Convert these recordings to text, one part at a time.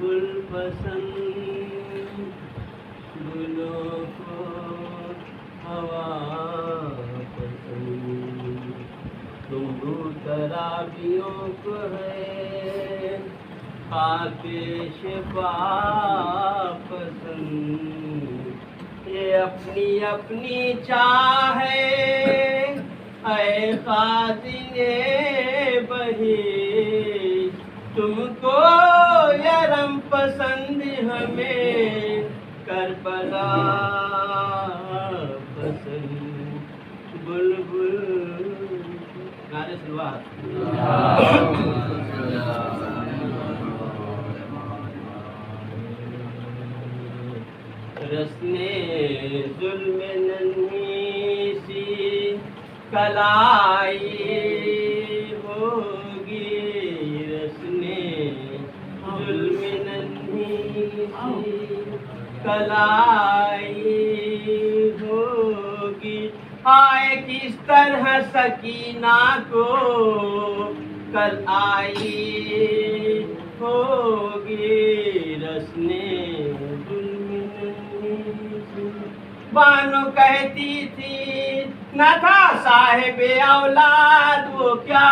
بلبل پسند گلوں کو ہوا پسند تم ترابیوں کو ہے خاک شفا پسند یہ اپنی اپنی چاہ ہے اے خازن بہی تم کو یرم پسند ہمیں کربلا پسند بلبل نعرہ سلوات رسنے ظلم ننھی سی کلائی ہوگی رسنے ظلم ننھی سی کلائی ہوگی آئے کس طرح سکینہ کو کل آئی ہوگی رسنے بانو کہتی تھی نہ تھا صاحب اولاد وہ کیا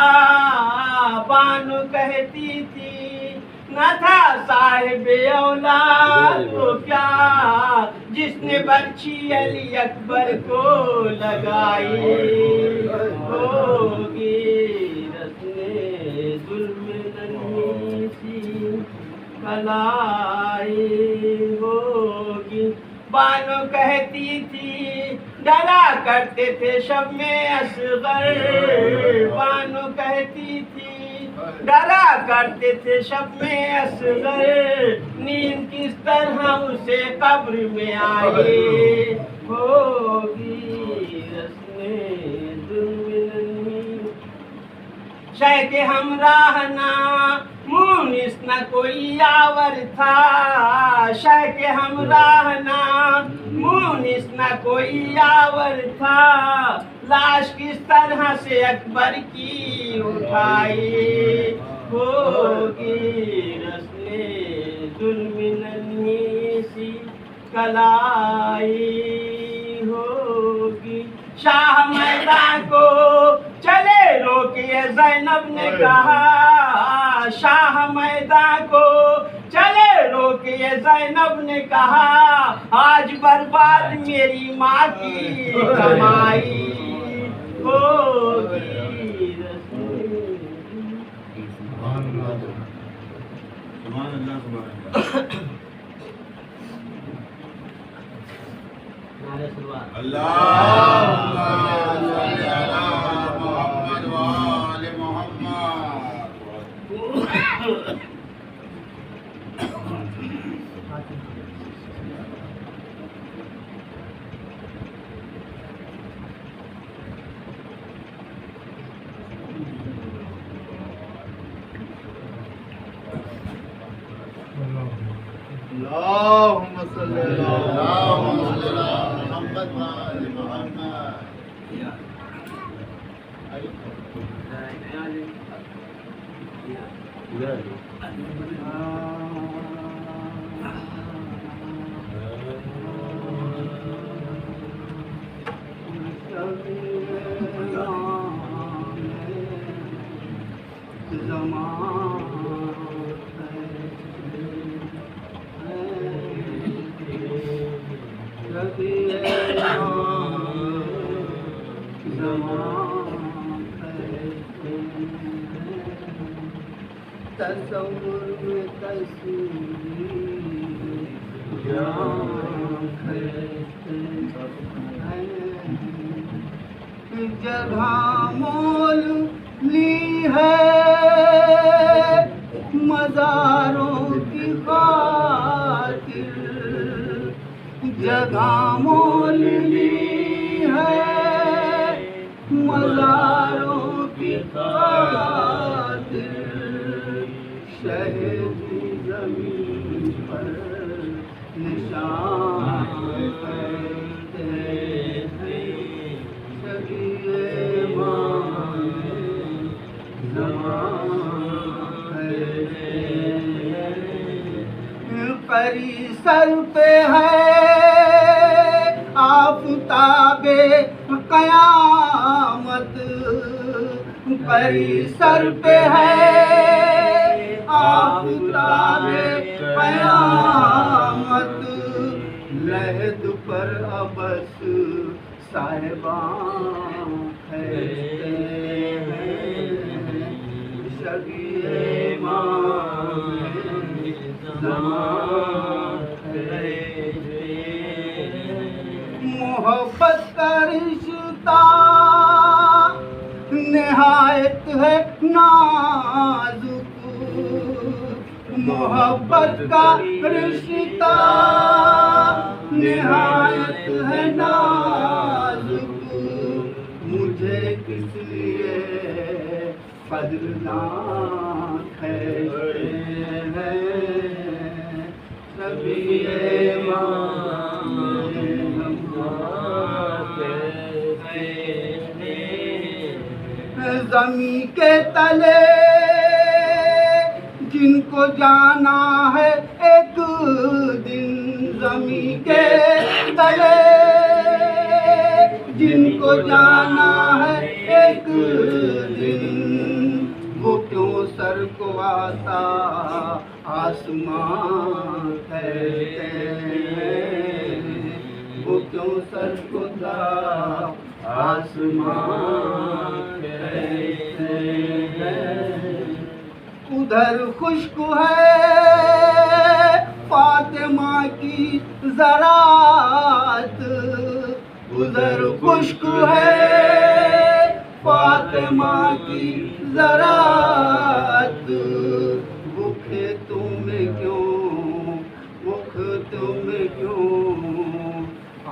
بانو کہتی تھی نہ تھا صاحب اولاد وہ کیا جس نے برچھی علی اکبر کو لگائی ہوگی رسنے ظلم ننھی سی کلائی ہوگی بانو کہتی تھی ڈلا کرتے تھے شب میں اصغر بانو کہتی تھی ڈلا کرتے تھے شب میں اصغر نیند کس طرح اسے قبر میں آئی ہوگی رسنے ظلم ننھی شہ کے ہمراہ نہ مونس نہ کوئی یاور تھا شہ کے ہمراہ نہ مونس نہ کوئی یاور تھا لاش کس طرح سے اکبر کی اٹھائی ہوگی رسنے ظلم ننھی سی کلائی ہوگی شاہ میدان کو چلے روکے زینب نے کہا شاہ میدان کو چلے روکے زینب نے کہا آج برباد میری ماں کی کمائی ہوگی اللهم صل على محمد وآل محمد تصور میں تصویر جگہ مول لی ہے مزاروں کی خاطر جگہ مول لی ہے مزاروں کی خاطر شہر کی زمین پر نشان کرتے ہیں شبیہ ماں زمان کرتے ہیں پری سر پہ ہے آفتاب قیامت، پری سر پہ ہے آفتاب قیامت، لحد پر ابس صاحبان کھیلتے ہیں، شبیہ امام زمان کھیلتے ہیں۔ محبت کا رشتہ نہایت ہے نازک، محبت کا رشتہ نہایت ہے نازک، مجھے کس لیے قدرداں کھیلتے ہیں، سبھی امام زمین کے تلے جن کو جانا ہے ایک دن، زمین کے تلے جن کو جانا ہے ایک دن، وہ کیوں سر کو آتا آسمان کہتے ہیں، وہ کیوں سر کو آتا آسمان کہتے ہیں۔ ادھر خشک ہے فاطمہ کی زراعت، ادھر خشک ہے فاطمہ کی زراعت، وہ کھیتوں میں کیوں، وہ کھیتوں میں کیوں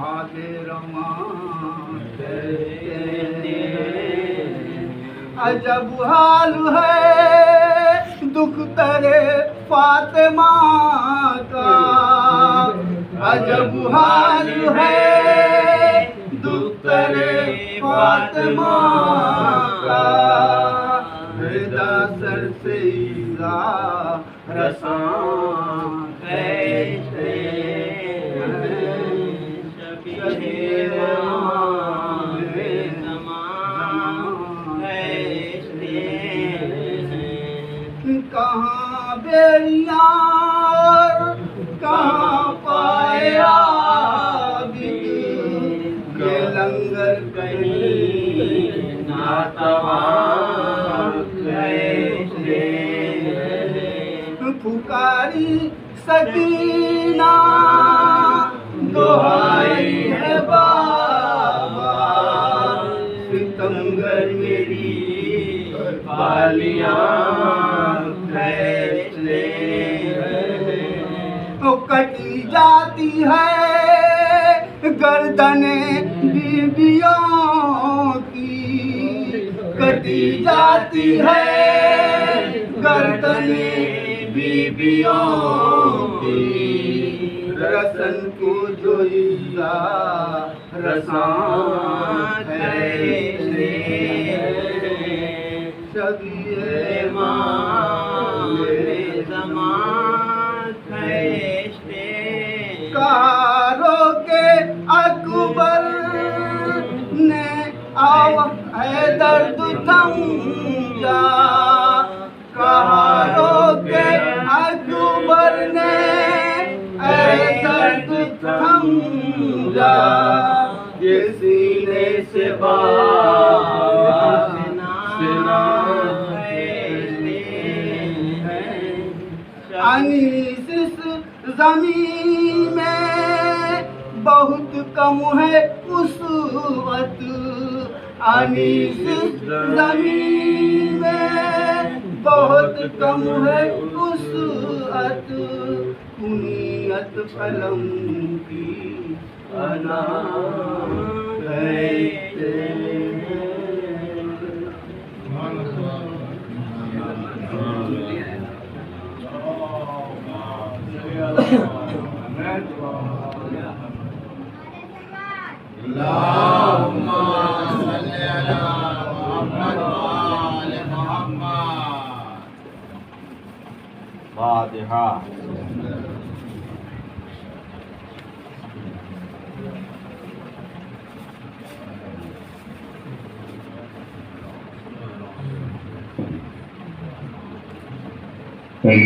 آگے رواں کہتے ہیں۔ عجب حال ہے دکھ ترے فاطمہ کا، عجب حال ہے دکھ ترے فاطمہ کا، ردا سر سے ایزا رساں کہتے ہیں، شبیہ امام زمان کہتے ہیں۔ کہاں بیڑیاں کہاں پائے عابد، یہ لنگر کہیں ناتواں کہتے ہیں۔ پھکاری سکینہ دہائی ہے بابا، ستمگر میری بالیاں کھیلتے ہیں۔ کٹی جاتی ہے گردنیں بیویوں کی، کٹی جاتی ہے گردنیں بیویوں کی، رسن کو جو عزا رساں کہتے ہیں، شبیہ امام زمان کہتے ہیں۔ کاروں کے اکبر نے اے درد سمجھا، کاروں کے اکبر نے اے درد سمجھا، یہ سینے سے بات سنا کہتے ہیں۔ انیس اس زمین میں بہت کم ہے اسوت، انیس اس زمین میں بہت کم ہے اسوت، کنیت قلم کی انا کہتے ہیں۔ اللہم صلی علی محمد وآل محمد۔ فاتحہ۔ لا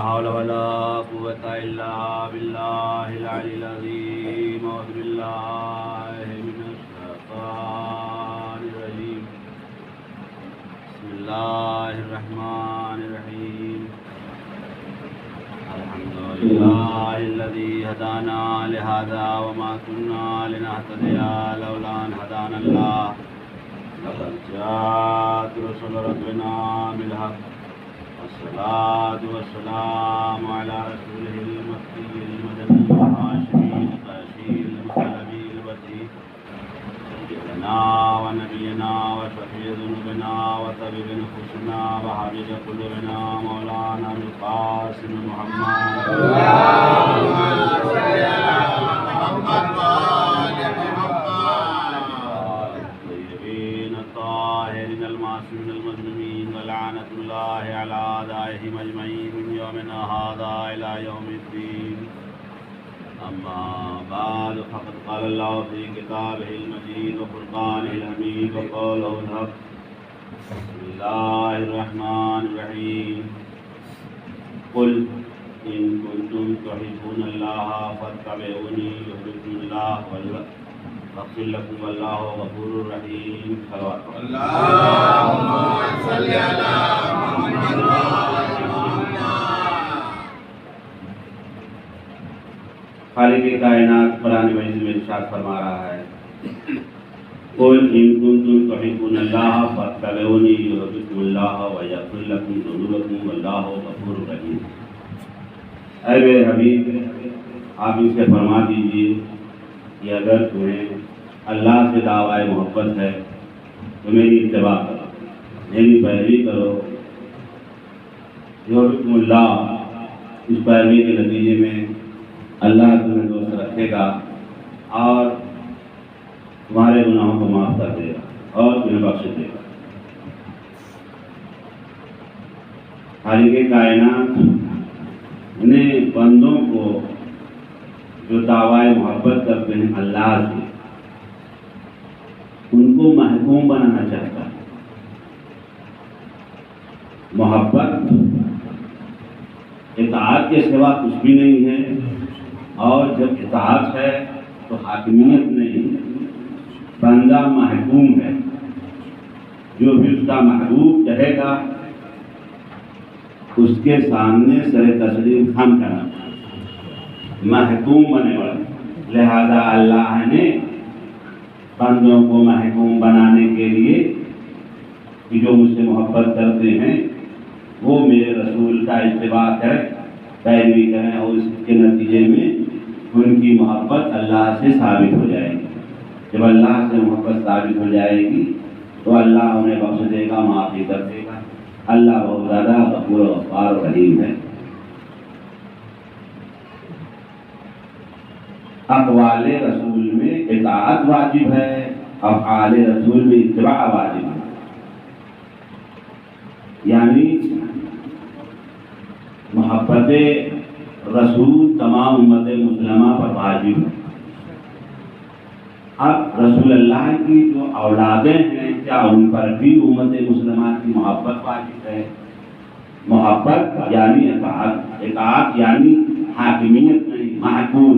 حول ولا قوة إلا بالله العلي العظيم. أعوذ بالله من الشيطان الرجيم. بسم الله الرحمن الرحيم. الحمد لله الذي هدانا لهذا وما كنا لنهتدي لولا أن هدانا الله. لقد جاءت رسل ربنا بالحق. والصلاة والسلام على رسوله المكي المدني الهاشمي القرشي المطلبي البصري سيدنا ونبينا وشفيع ذنوبنا وطبيب نفوسنا وحبيب قلوبنا مولانا القاسم محمد. اللهم صل على محمد وآل محمد. الطيبين الطاهرين المعصومين المظلومين ولعنة الله على أعدائهم أجمعين من يومنا هذا إلى يوم الدين. أما بعد فقد قال الله في كتابه المجيد وفرقانه الحميد وقوله الحق. بسم الله الرحمن الرحيم. قل إن كنتم تحبون الله فاتبعوني يحببكم الله واغفر لكم والله غفور رحيم. صلوات اللهم صل على محمد وآل محمد. خالق کائنات قرآن مجید میں ارشاد فرما رہا ہے قل ان کنتم تحبون اللہ فاتبعونی یحببکم اللہ ویغفر لکم ذنوبکم واللہ غفور رحیم. اے میرے حبیب آپ ان سے فرما دیجیے کہ اگر تمہیں اللہ سے دعویٰ محبت ہے تو میری اتباع کرو، میری پیروی کرو. یحببکم اللہ، اس پیروی کے نتیجے میں اللہ تمہیں دوست رکھے گا اور تمہارے گناہوں کو معاف کر دے گا اور تمہیں بخش دے گا. خالق کائنات نے بندوں کو جو دعویٰ محبت کرتے ہیں اللہ سے ان کو محکوم بنانا چاہتا ہے. محبت اطاعت کے سوا کچھ بھی نہیں ہے، اور جب اطاعت ہے تو حاکمیت نہیں ہے. بندہ محکوم ہے، جو بھی اس کا محبوب کہے گا اس کے سامنے سر تسلیم خم کرنا، محکوم بنے والا. لہذا اللہ نے بندوں کو محکوم بنانے کے لیے کہ جو مجھ سے محبت کرتے ہیں وہ میرے رسول کا اتباع کریں، پیروی کریں، اور اس کے نتیجے میں ان کی محبت اللہ سے ثابت ہو جائے گی. جب اللہ سے محبت ثابت ہو جائے گی تو اللہ انہیں بخش دے گا، معافی کر دے گا. اللہ بہت زیادہ غفور و غفار و رحیم ہے. اقوال رسول میں اطاعت واجب ہے، افعال رسول میں اتباع واجب ہے. یعنی محبت رسول تمام امت مسلمہ پر واجب ہے. اب رسول اللہ کی جو اولادیں ہیں کیا ان پر بھی امت مسلمہ کی محبت واجب ہے؟ محبت یعنی اطاعت، اطاعت یعنی حاکمیت نہیں، محکوم.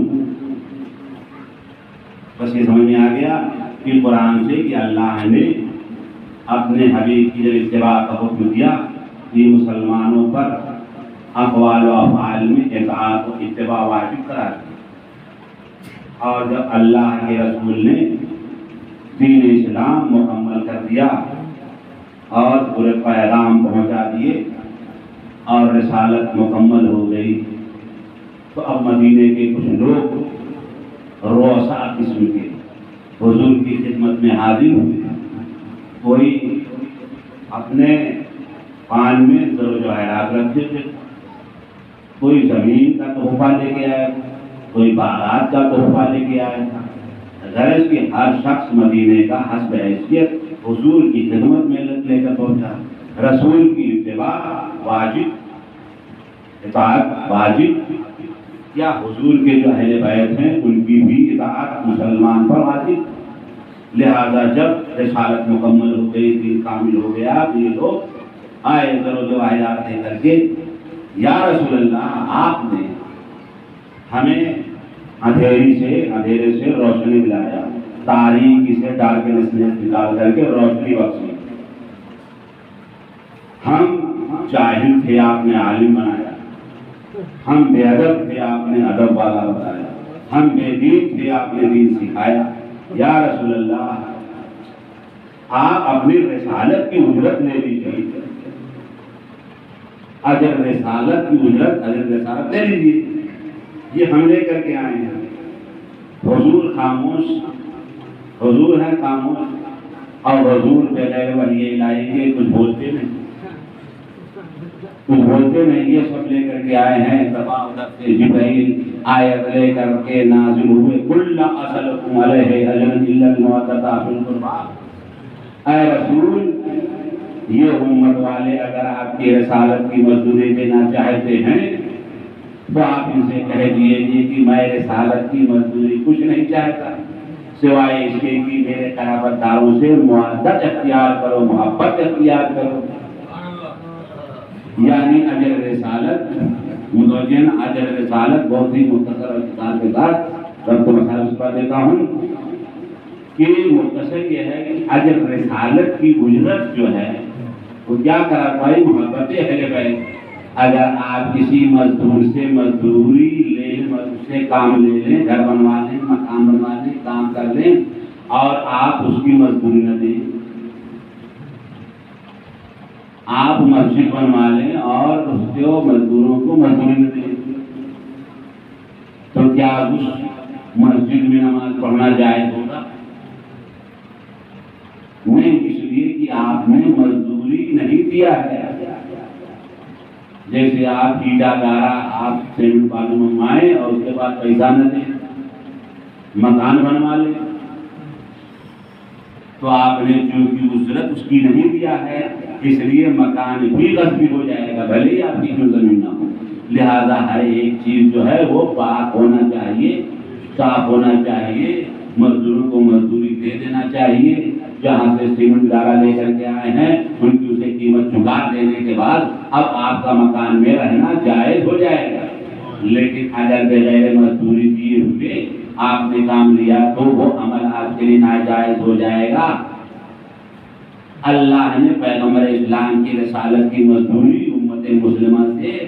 بس یہ سمجھ میں آ گیا کہ قرآن سے کہ اللہ نے اپنے حبیب کی جب اتباع کا حکم دیا کہ مسلمانوں پر اقوال و افعال میں اطاعت و اتباع واجب قرار دیا. اور جب اللہ کے رسول نے دین اسلام مکمل کر دیا اور پورے پیغام پہنچا دیے اور رسالت مکمل ہو گئی تو اب مدینے کے کچھ لوگ روسا قسم کے حضور کی خدمت میں حاضر ہوئے. کوئی اپنے پان میں زر و جواہرات رکھتے تھے، کوئی زمین کا تحفہ لے کے آیا، کوئی باغات کا تحفہ لے کے آیا تھا. غرض کہ ہر شخص مدینے کا حسب حیثیت حضور کی خدمت میں لے کر پہنچا. رسول کی اتباع واجب، اطاعت واجب، یا حضور کے جو اہل بیت ہیں ان کی بھی اطاعت مسلمان پر واجب. لہذا جب رسالت مکمل ہو گئی، دین کامل ہو گیا، تو یہ لوگ آئے ذرو جواہرات لے کر کے، یا رسول اللہ آپ نے ہمیں اندھیرے سے روشنی دلایا، تاریکی سے ڈارکنس نکال کر کے روشنی بخشی، ہم جاہل تھے آپ نے عالم بنایا، ہم بے ادب تھے آپ نے ادب والا بتایا، ہم بے دین تھے آپ نے دین سکھایا، یا رسول اللہ آپ اپنی رسالت کی اجرت لے لیجیے، اجر رسالت کی اجرت، اجر رسالت لے لیجیے، یہ ہم لے کر کے آئے ہیں۔ حضور خاموش، حضور ہیں خاموش، اور حضور بغیر وحی الہی کے کچھ بولتے نہیں، کچھ بولتے نہیں، یہ سب لے کر کے آئے ہیں۔ دفاع ادھر سے جبرائیل آیت لے کر کے نازل ہوئے، قل لا اسألکم علیہ اجرا الا المودۃ فی القربى، اے رسول یہ امت والے اگر آپ کی رسالت کی مزدوری دینا چاہتے ہیں تو آپ ان سے کہہ دیجیے کہ میں رسالت کی مزدوری کچھ نہیں چاہتا سوائے اس کے کہ میرے قرابت داروں سے مودت اختیار کرو، محبت اختیار کرو، یعنی اجر رسالت متوجہ، اجر رسالت بہت ہی مختصر اور اختصار کے ساتھ رب کو مثال اس پر دیتا ہوں کہ مختصر یہ ہے کہ اجر رسالت کی اجرت جو ہے وہ کیا کرا پائی، محبت اہل بیت۔ اگر آپ کسی مزدور سے مزدوری لے لیں، اس سے کام لے لیں، گھر بنوا لیں، مکان بنوا لیں، کام کر لیں، اور آپ اس کی مزدوری نہ دیں، آپ مسجد بنوا لیں اور اس کے مزدوروں کو مزدوری نہ دیں، تو کیا اس مسجد میں نماز پڑھنا جائز ہوگا؟ نہیں، اس لیے کہ آپ نے مزدوری نہیں دیا ہے۔ جیسے آپ اینٹا گارا، آپ سیمنٹ بالو منگوائیں اور اس کے بعد پیسہ نہ دیں، مکان بنوا لیں، تو آپ نے چونکہ اجرت اس کی نہیں دیا ہے، اس لیے مکان بھی غصبی ہو جائے گا، بھلے ہی آپ کی کوئی زمین نہ ہو۔ لہذا ہر ایک چیز جو ہے وہ پاک ہونا چاہیے، صاف ہونا چاہیے، مزدوروں کو مزدوری دے دینا چاہیے، جہاں سے سیمنٹ گارا لے کر کے آئے ہیں ان کی اسے قیمت چکا دینے کے بعد اب آپ کا مکان میں رہنا جائز ہو جائے گا۔ لیکن اگر بغیر مزدوری دیے ہوئے آپ نے کام لیا تو وہ عمل آپ کے لیے ناجائز ہو جائے گا۔ اللہ نے پیغمبر اسلام کی رسالت کی مزدوری امت مسلمہ سے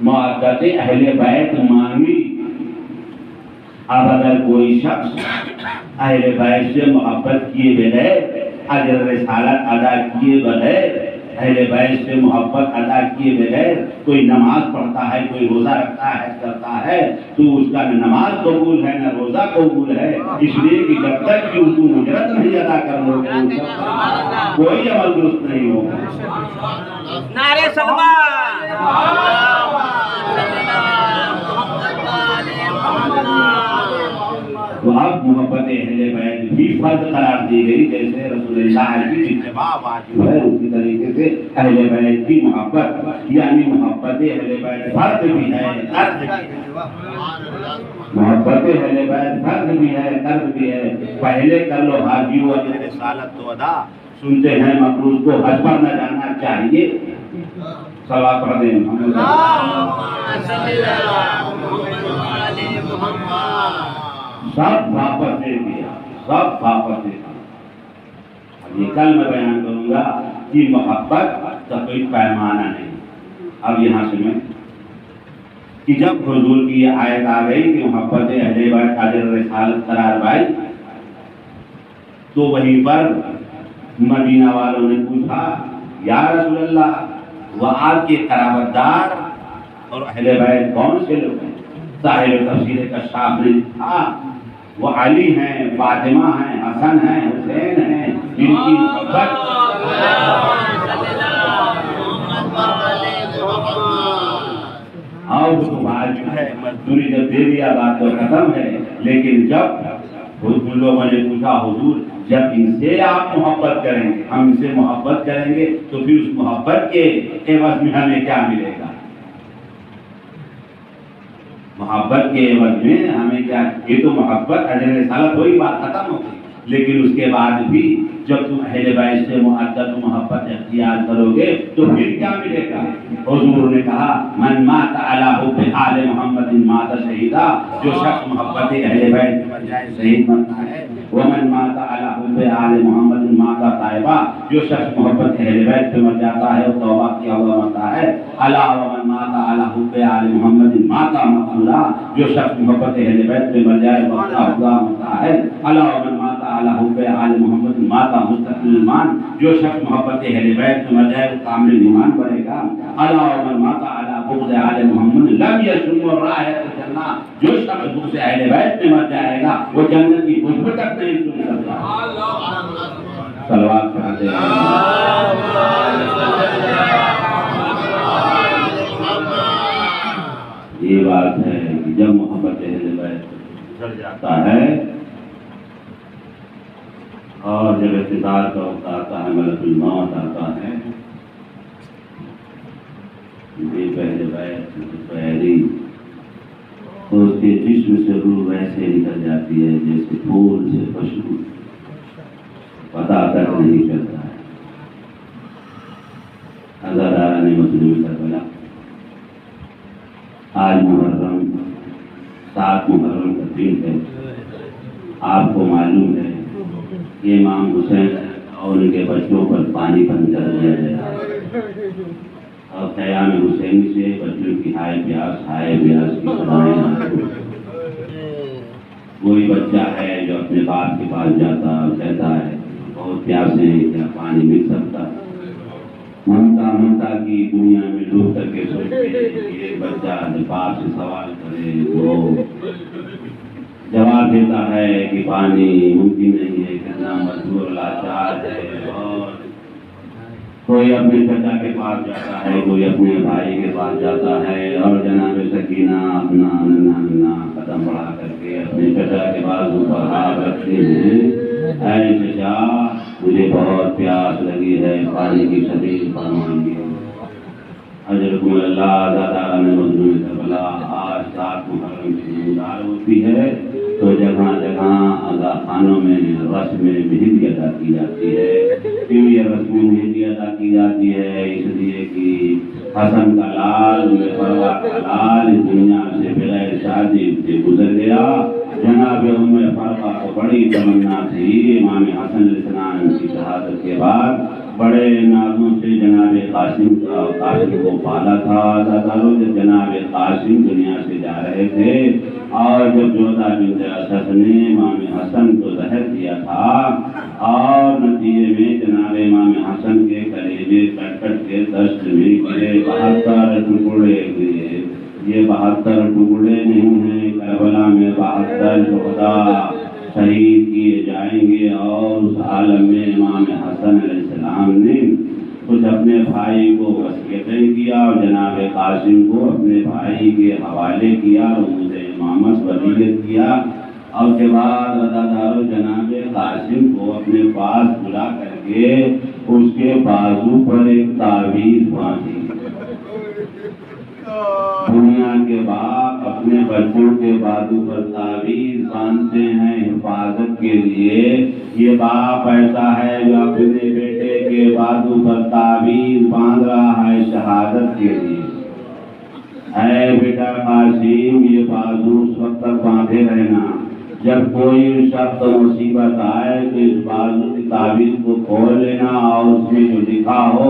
مودت اہل بیت مانگی۔ اب اگر کوئی شخص اہل بیت سے محبت کیے بغیر، اجر رسالت ادا کیے بغیر، اہل بیت سے محبت ادا کیے بغیر کوئی نماز پڑھتا ہے، کوئی روزہ رکھتا ہے، کرتا ہے، تو اس کا نہ نماز قبول ہے نہ روزہ قبول ہے، اس لیے کہ جب تک کہ اس کو اجرت نہیں ادا کر لو گے کوئی عمل درست نہیں ہوگا۔ نعرے سلمان، تو اب محبت اہل بیت بھی فرض قرار دی گئی، جیسے رسول اللہ کی اتباع واجب ہے اسی طریقے سے اہل بیت کی محبت، یعنی محبت اہل بیت فرض بھی ہے، قرض بھی ہے۔ محبت اہل بیت فرض بھی ہے، قرض بھی ہے۔ پہلے کر لو حاجی و اجر رسالت تو ادا، سنتے ہیں مقروض کو حج پر نہ جانا چاہیے، صلوات پڑھ دیں سب واپس دے دیا، سب واپس دے دیا۔ اب یہ کل میں بیان کروں گا کہ محبت کا کوئی پیمانہ نہیں۔ اب یہاں سے میں کہ جب حضور کی یہ آیت آ گئی کہ محبت اہل بیت اجر رسالت قرار پائی، تو وہیں پر مدینہ والوں نے پوچھا یا رسول اللہ وہ آپ کے قرابت دار اور اہل بیت کون سے لوگ ہیں؟ صاحب تفسیر کشاف نے لکھا وہ علی ہیں، فاطمہ ہیں، حسن ہیں، حسین ہیں، جن کی محبت اور اس کو بعد جو ہے مزدوری جب دے دیا بات تو ختم ہے۔ لیکن جب ان لوگوں نے پوچھا حضور جب ان سے آپ محبت کریں گے، ہم ان سے محبت کریں گے تو پھر اس محبت کے عوض میں ہمیں کیا ملے گا؟ محبت کے عوض میں ہمیں کیا؟ یہ تو محبت اجر رسالت ہوئی، بات ختم ہو گئی۔ لیکن اس کے بعد بھی جب تم اہل بیت سے محبت و محبت اختیار کرو گے تو پھر کیا ملے گا؟ حضور نے کہا من مات علی حب آل محمد مات شہیدا، جو شخص محبت اہل بیت میں مر جائے شہید بنتا ہے۔ ومن مات علی حب آل محمد مات طائبہ، جو شخص محبت اہل بیت پہ مر جاتا ہے وہ توبہ کیا ہوا مرتا ہے۔ الا ومن مات علی حب آل محمد مات مقتولا، جو شخص محبت اہل بیت پہ مر جائے وہ ہوا مرتا ہے۔ الا ومن مات علی حب آل محمد مات مستقل ایمان، جو شخص محبت اہل بیت میں مر جائے وہ کامل ایمان بنے گا۔ الا ومن مات علی بغض آل محمد لم یشم رائحۃ الجنہ، جو شخص بغض اہل بیت میں مر جائے گا وہ جنت کی خوشبو تک نہیں سن سکتا۔ صلوات پڑھتے ہیں۔ یہ بات ہے کہ جب محبت اہل بیت جھڑ جاتا ہے اور جب اقتدار کا وقت آتا ہے، ملک الموت آتا ہے، یہ پہلے بیت پہلی تو اس کے جسم سے روح ویسے نکل جاتی ہے جیسے پھول سے خوشبو، پتہ تک نہیں چلتا ہے۔ عزاداران مظلوم کربلا، آج محرم 7 محرم کا دن ہے۔ آپ کو معلوم ہے کہ امام حسین اور ان کے بچوں پر پانی بند کر دیا گیا اور قیام حسینی سے بچوں کی ہائے پیاس کی سنائیں آپ کو۔ کوئی بچہ ہے جو اپنے باپ کے پاس جاتا اور کہتا ہے بہت پیاسے ہیں، کیا پانی مل سکتا؟ ممتا کی دنیا میں ڈوب کر کے سوچتے ہیں کہ ایک بچہ جب باپ سے سوال کرے تو جواب دیتا ہے کہ پانی ممکن نہیں ہے، کتنا مجبور لاچار ہے۔ اور کوئی اپنے چچا کے پاس جاتا ہے، کوئی اپنے بھائی کے پاس جاتا ہے اور جناب سکینہ اپنا ننا قدم بڑھا کر کے اپنے چچا کے پاس اوپر ہاتھ رکھتے ہیں، اے چچا مجھے بہت پیاس لگی ہے، پانی کی شدید فرمائیے۔ اجرکم اللہ عزاداران مظلوم کربلا، آج 7 محرم کی نمودار ہوتی ہے تو جگہ جگہ ادا خانوں میں رسم مہندی ادا کی جاتی ہے۔ کیوں یہ رسم مہندی ادا کی جاتی ہے؟ اس لیے کہ حسن کا لال فروا کا لال اس دنیا سے بغیر شادی سے گزر گیا۔ جناب ام فروا کو بڑی تمنا تھی، امام حسن علیہ السلام کی شہادت کے بعد بڑے نازوں سے جناب قاسم کو پالا تھا۔ جب جناب قاسم دنیا سے جا رہے تھے اور جب جودا بنت اسد نے امام حسن کو زہر دیا تھا اور نتیجے میں جناب امام حسن کے کلیجے کٹ کٹ کے دست میں گرے، 72 ٹکڑے ہوئے۔ یہ 72 ٹکڑے نہیں ہیں، کربلا میں 72 شہداء شہید کیے جائیں گے۔ اور اس عالم میں امام حسن علیہ السلام نے کچھ اپنے بھائی کو وصیتیں کیا اور جناب قاسم کو اپنے بھائی کے حوالے کیا اور مجھے امامت وصیت کیا۔ اور کے بعد عزادارو جناب قاسم کو اپنے پاس بلا کر کے اس کے بازو پر ایک تعویذ باندھی۔ دنیا کے باپ اپنے بچوں کے بازو پر تعویذ باندھتے ہیں حفاظت کے لیے۔ یہ باپ ایسا ہے جو اپنے بیٹے کے بازو پر تعویذ باندھ رہا ہے شہادت کے لیے۔ اے بیٹا قاسم، یہ بازو اس وقت تک باندھے رہنا، جب کوئی سخت مصیبت آئے تو اس بازو کی تعویذ کو کھول لینا اور اس میں جو لکھا ہو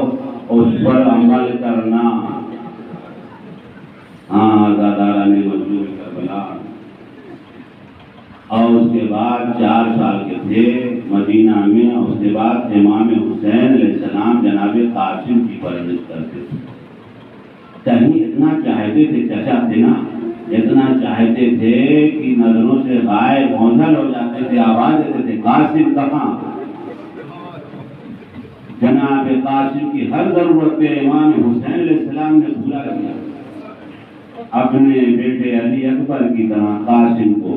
اس پر عمل کرنا۔ عزاداران مظلوم کربلا، اور اس کے بعد 4 سال کے تھے مدینہ میں۔ اس کے بعد امام حسین علیہ السلام جناب قاسم کی پرورش کرتے تھے۔ کہیں اتنا چاہتے تھے، چچا تھے نا، اتنا چاہتے تھے کہ نظروں سے غائب اوجھل ہو جاتے تھے، آواز دیتے تھے قاسم کہاں؟ جناب قاسم کی ہر ضرورت پہ امام حسین علیہ السلام نے پورا کیا۔ اپنے بیٹے علی اکبر کی طرح قاسم کو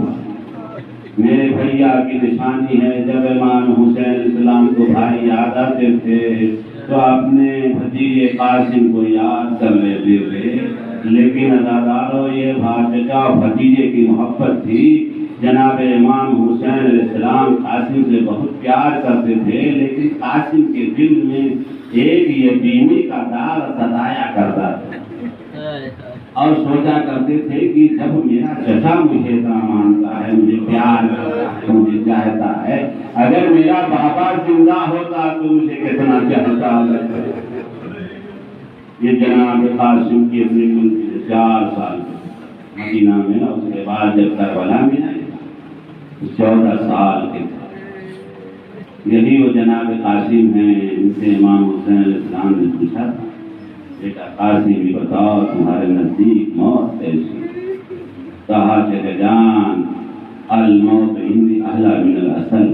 میرے بھیا کی نشانی ہے۔ جب امام حسین علیہ السلام کو بھائی یاد آتے تھے تو اپنے بھتیجے قاسم کو یاد کر لیتے تھے۔ لیکن عزادارو، یہ چچا اور بھتیجے کی محبت تھی جناب امام حسین علیہ السلام قاسم سے بہت پیار کرتے تھے، لیکن قاسم کے دل میں ایک یتیمی کا داغ ستایا کرتا تھا اور سوچا کرتے تھے کہ جب میرا چچا مجھے اتنا مانتا ہے، مجھے پیار کرتا ہے، مجھے چاہتا ہے، اگر میرا بابا زندہ ہوتا تو مجھے کتنا چاہتا ہے۔ یہ جناب قاسم کی اپنی ملک 4 سال مدینہ میں، اس کے بعد جب کربلا میں آئے 14 سال کے تھے۔ یہی وہ جناب قاسم ہیں، ان سے امام حسین علیہ السلام نے پوچھا تھا، بیٹا قاسم بھی بتاؤ تمہارے نزدیک موت کیسی؟ کہا چچا جان الموت عندی احلی من الاصل،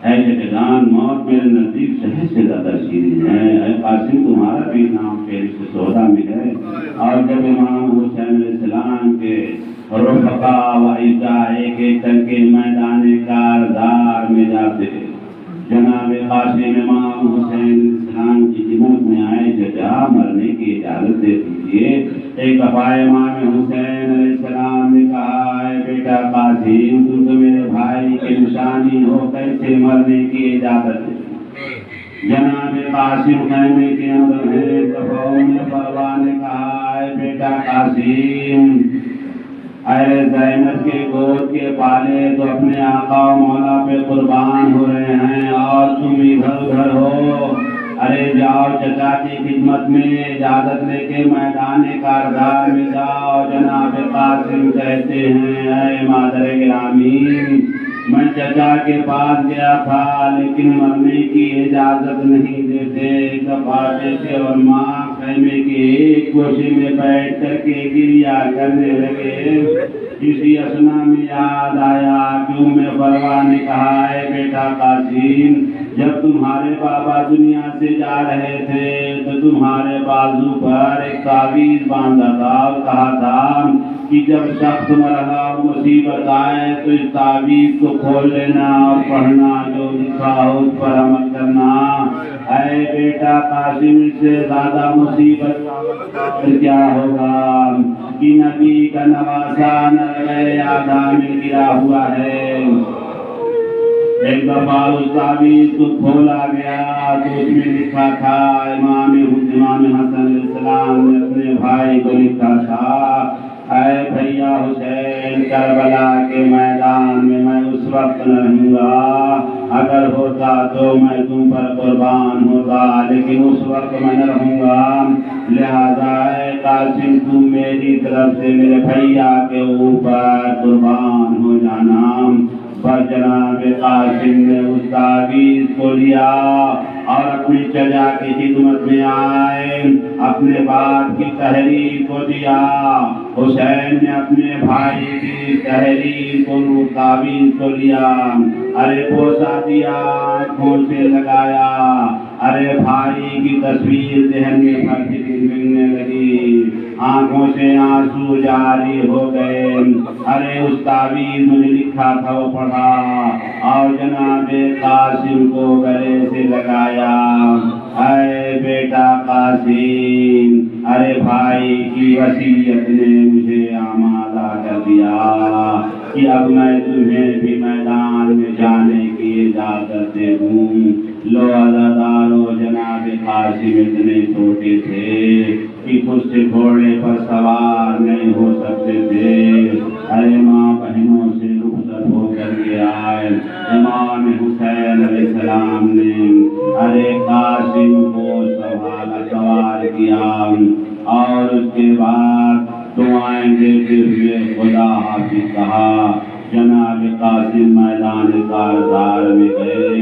اے چچا جان موت میرے نزدیک شہد سے زیادہ شیریں ہے۔ اے قاسم تمہارا بھی نام فہرست سودا میں ہے۔ اور جب امام حسین علیہ السلام کے رفقا و اعزاء ایک ایک کر کے میدان کارزار میں جاتے، جناب قاسم امام حسین علیہ السلام کی خدمت میں آئے، چچا مرنے کی اجازت دے دیجیے۔ ایک دفعہ امام حسین علیہ السلام نے کہا، اے بیٹا قاسم تم تو میرے بھائی کے نشانی ہو، کیسے مرنے کی اجازت دے؟ جناب قاسم خیمے کے اندر ہے، دفعوں نے پرواہ نے کہا، اے بیٹا قاسم اے زینب کے گود کے پالے تو اپنے آقا و مولا پہ قربان ہو رہے ہیں اور تم ادھر ادھر ہو، ارے جاؤ چچا کی خدمت میں اجازت لے کے میدان کارزار میں جاؤ۔ جناب قاسم کہتے ہیں، اے مادر گرامی میں چچا کے پاس گیا تھا لیکن مرنے کی اجازت نہیں دیتے۔ ایک دفعہ بیٹے اور ماں خیمے کے ایک گوشے میں بیٹھ کر کے گریا کرنے لگے۔ اسی اثنا میں یاد آیا کہ ام فروا نے کہا، اے بیٹا قاسم جب تمہارے بابا دنیا سے جا رہے تھے تو تمہارے بازو پر ایک تعویذ باندھا تھا اور کہا تھا کہ جب سخت مرحلہ اور مصیبت آئے تو اس تعویذ کو کھول لینا اور پڑھنا، جو لکھا ہو اس پر عمل کرنا۔ اے بیٹا قاسم اس سے زیادہ مصیبت کیا ہوگا کہ نبی کا نواسا نرے آدھا میں گرا ہوا ہے۔ ایک دفعہ اس تعویذ کو کھولا گیا تو اس میں لکھا تھا، امام حسن علیہ السلام نے اپنے بھائی کو لکھا تھا، اے بھیا حسین کربلا کے میدان میں اس وقت نہ رہوں گا، اگر ہوتا تو میں تم پر قربان ہوتا، لیکن اس وقت میں نہ رہوں گا، لہذا اے قاسم تم میری طرف سے میرے بھیا کے اوپر قربان ہو جانا۔ پر جناب قاسم نے اس تعویذ کو لیا اور اپنی چچا کی خدمت میں آئے، اپنے باپ کی تحریر کو دیا۔ حسین نے اپنے بھائی کی تحریر کو تعویذ کو لیا، ارے بوسہ دیا، آنکھوں سے لگایا، ارے بھائی کی تصویر ذہن میں ملنے لگی، آنکھوں سے آنسو جاری ہو گئے۔ ارے اس تعویذ میں لکھا تھا وہ پڑھا اور جناب قاسم کو گلے سے لگایا۔ اے بیٹا قاسم، ارے بھائی کی وصیت نے مجھے آمادہ کر دیا کہ اب میں تمہیں بھی میدان میں جانے کی اجازت دے دوں۔ لو عزادارو جناب قاسم اتنے چھوٹے تھے کہ خود سے گھوڑے پر سوار نہیں ہو سکتے تھے، ارے ماں بہنوں سے رخصت ہو کر کے آئے۔ امام حسین علیہ السلام نے ارے قاسم کو سوار کیا اور اس کے بعد دعائیں دیتے ہوئے خدا حافظ کہا۔ جناب قاسم میدان کارزار میں گئے،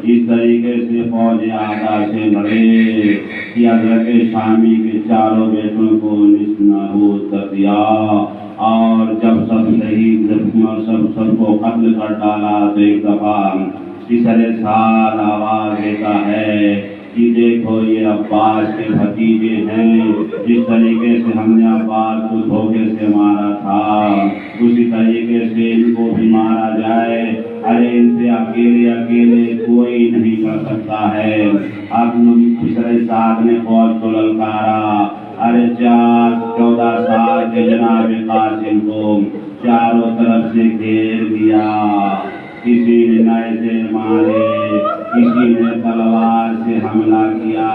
اس طریقے سے فوج آدھا سے بڑھے کہ حضرت شامی کے چاروں بیٹوں کو نصف نابود کر دیا، اور جب سب شہید اور سب کو قتل کر ڈالا تو ایک دفعہ تیسرے سال آواز دیتا ہے کہ دیکھو یہ عباس کے بھتیجے ہیں، جس طریقے سے ہم نے عباس کو دھوکے سے مارا تھا اسی طریقے سے ان کو بھی مارا جائے۔ ارے ان سے اکیلے کوئی نہیں کر سکتا ہے۔ اب تیسرے سال نے فوج کو للکارا، ارے 14 سال کے جناب قاسم کو چاروں طرف سے گھیر دیا، کسی نے نیزے مارے، کسی نے تلوار سے حملہ کیا،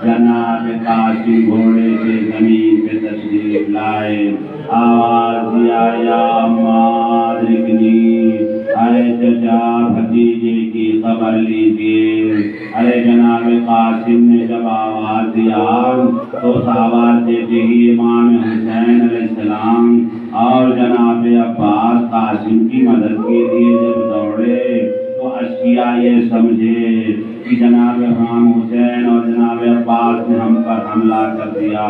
جناب قاسم گھوڑے سے زمین پہ تشریف لائے، آواز دیا یا اماں ادرکنی، ارے چچا بھتیجے کی خبر لیجیے۔ ارے جناب قاسم نے جب آواز دیا تو اس آواز دیتے ہی امام حسین علیہ السلام اور جناب عباس قاسم کی مدد کے لیے جب دوڑے تو اشقیاء یہ سمجھے کہ جناب امام حسین اور جناب عباس نے ہم پر حملہ کر دیا۔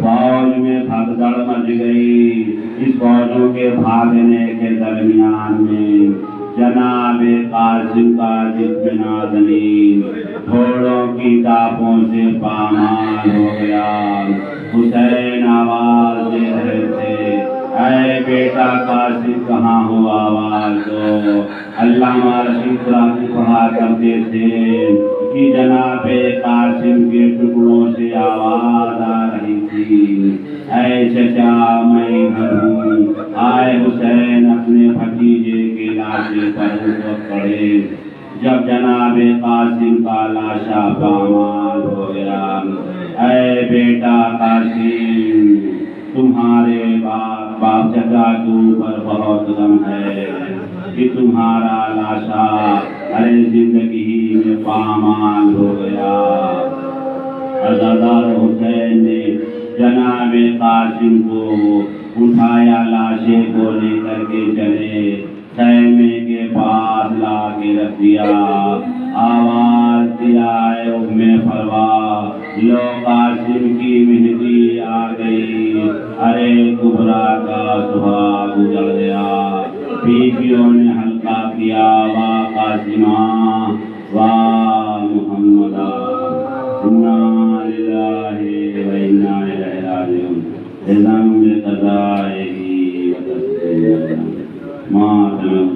فوج میں بھگدڑ مچ گئی۔ اس فوجوں کے بھاگنے کے درمیان میں جناب قاسم کا جسم نازنین گھوڑوں کی ٹاپوں سے پامال ہو گیا۔ حسین آواز دے رہے تھے، اے بیٹا قاسم کہاں ہو، آواز دو۔ علامہ رشید راضی پڑھا کرتے تھے کہ جناب قاسم کے ٹکڑوں سے آواز آ رہی تھی، اے چچا میں ادھر ہوں۔ آئے حسین اپنے بھتیجے کے لاشے پر اس وقت پڑے جب جناب قاسم کا لاشا پامال ہو گیا۔ اے بیٹا قاسم، تمہارے باپ چچا کے اوپر بہت غم ہے کہ تمہارا لاشا ارے زندگی میں پامال ہو گیا۔ عزادار حسین نے جناب قاسم کو اٹھایا، لاشے کو لے کر کے چلے، خیمے کے پاس لا کے رکھ دیا۔ آواز دیا، اے ام فروا، لو قاسم کی مہندی آ گئی۔ ارے کبرا کا سہاگ اجڑ گیا۔ بیویوں نے حلقہ کیا، واہ قاسمہ واہ محمدہ، انا للہ و انا الیہ راجعون، بذنب قضائہ و تسلیم ماتم